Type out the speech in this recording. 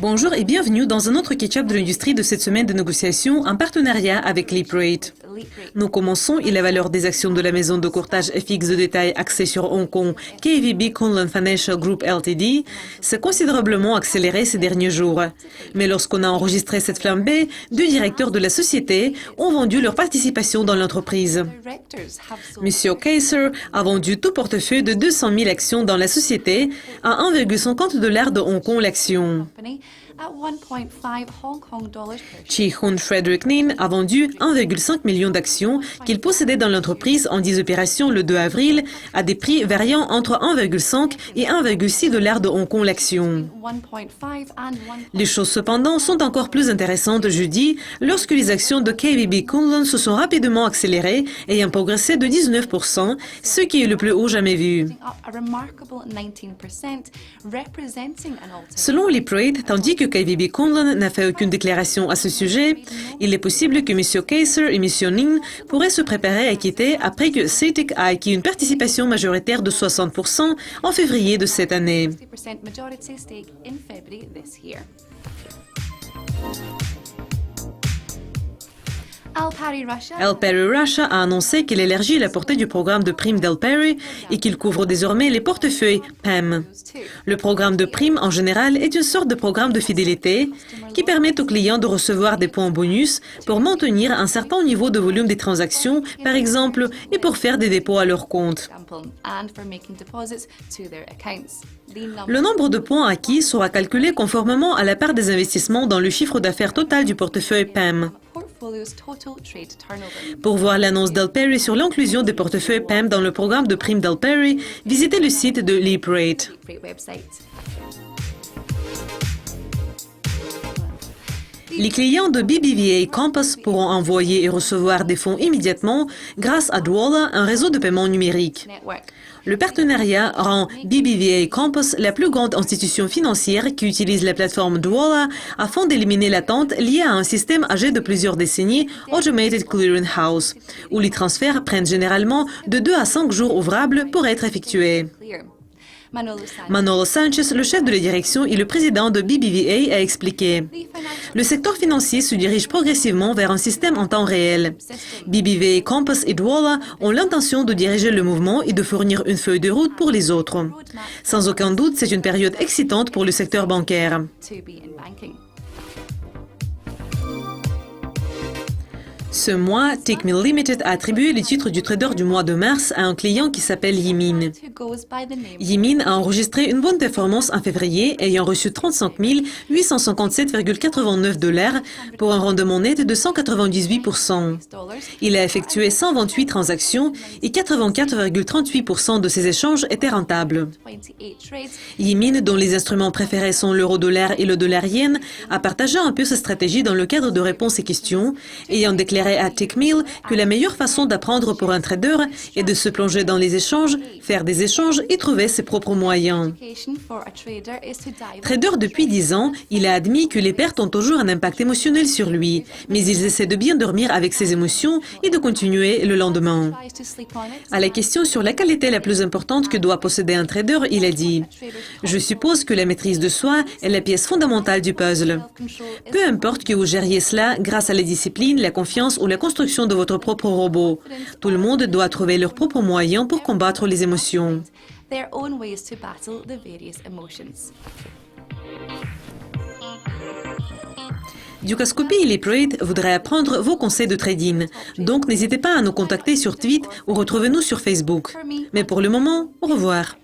Bonjour et bienvenue dans un autre catch-up de l'industrie de cette semaine de négociation en partenariat avec LeapRate. Nous commençons et la valeur des actions de la maison de courtage FX de détail axée sur Hong Kong, KVB Kunlun Financial Group Ltd, s'est considérablement accélérée ces derniers jours. Mais lorsqu'on a enregistré cette flambée, deux directeurs de la société ont vendu leur participation dans l'entreprise. Monsieur Kaiser a vendu tout portefeuille de 200 000 actions dans la société à 1,50 $ de Hong Kong l'action. Chi-Hun Frederick Nin a vendu 1,5 million d'actions qu'il possédait dans l'entreprise en 10 opérations le 2 avril à des prix variant entre 1,5 et 1,6 $ de Hong Kong l'action. Les choses cependant sont encore plus intéressantes jeudi lorsque les actions de KVB Kunlun se sont rapidement accélérées ayant progressé de 19%, ce qui est le plus haut jamais vu. Selon LeapRate, tandis que KVB Kunlun n'a fait aucune déclaration à ce sujet, il est possible que M. Kaiser et M. Nin pourraient se préparer à quitter après que CITIC a acquis une participation majoritaire de 60% en février de cette année. L-Perry Russia a annoncé qu'il élargit la portée du programme de primes d'L-Perry et qu'il couvre désormais les portefeuilles PEM. Le programme de primes, en général, est une sorte de programme de fidélité qui permet aux clients de recevoir des points bonus pour maintenir un certain niveau de volume des transactions, par exemple, et pour faire des dépôts à leur compte. Le nombre de points acquis sera calculé conformément à la part des investissements dans le chiffre d'affaires total du portefeuille PEM. Pour voir l'annonce d'L-Perry sur l'inclusion des portefeuilles PEM dans le programme de primes d'L-Perry, visitez le site de LeapRate. Les clients de BBVA Compass pourront envoyer et recevoir des fonds immédiatement grâce à Dwolla, un réseau de paiement numérique. Le partenariat rend BBVA Compass la plus grande institution financière qui utilise la plateforme Dwolla afin d'éliminer l'attente liée à un système âgé de plusieurs décennies, Automated Clearing House, où les transferts prennent généralement de 2 à 5 jours ouvrables pour être effectués. Manolo Sanchez, le chef de la direction et le président de BBVA, a expliqué: le secteur financier se dirige progressivement vers un système en temps réel. BBVA Compass et Dwolla ont l'intention de diriger le mouvement et de fournir une feuille de route pour les autres. Sans aucun doute, c'est une période excitante pour le secteur bancaire. Ce mois, Tickmill Limited a attribué les titres du trader du mois de mars à un client qui s'appelle Yimin. Yimin a enregistré une bonne performance en février, ayant reçu 35 857,89 $ pour un rendement net de 198%. Il a effectué 128 transactions et 84,38% de ses échanges étaient rentables. Yimin, dont les instruments préférés sont l'euro-dollar et le dollar-yen, a partagé un peu sa stratégie dans le cadre de réponses et questions, ayant déclaré à Tickmill que la meilleure façon d'apprendre pour un trader est de se plonger dans les échanges, faire des échanges et trouver ses propres moyens. Trader depuis 10 ans, il a admis que les pertes ont toujours un impact émotionnel sur lui, mais il essaie de bien dormir avec ses émotions et de continuer le lendemain. À la question sur laquelle était la plus importante que doit posséder un trader, il a dit: « Je suppose que la maîtrise de soi est la pièce fondamentale du puzzle. Peu importe que vous gériez cela grâce à la discipline, la confiance ou la construction de votre propre robot. Tout le monde doit trouver leurs propres moyens pour combattre les émotions. » Dukascopy et LeapRate voudraient apprendre vos conseils de trading. Donc n'hésitez pas à nous contacter sur Twitter ou retrouvez-nous sur Facebook. Mais pour le moment, au revoir.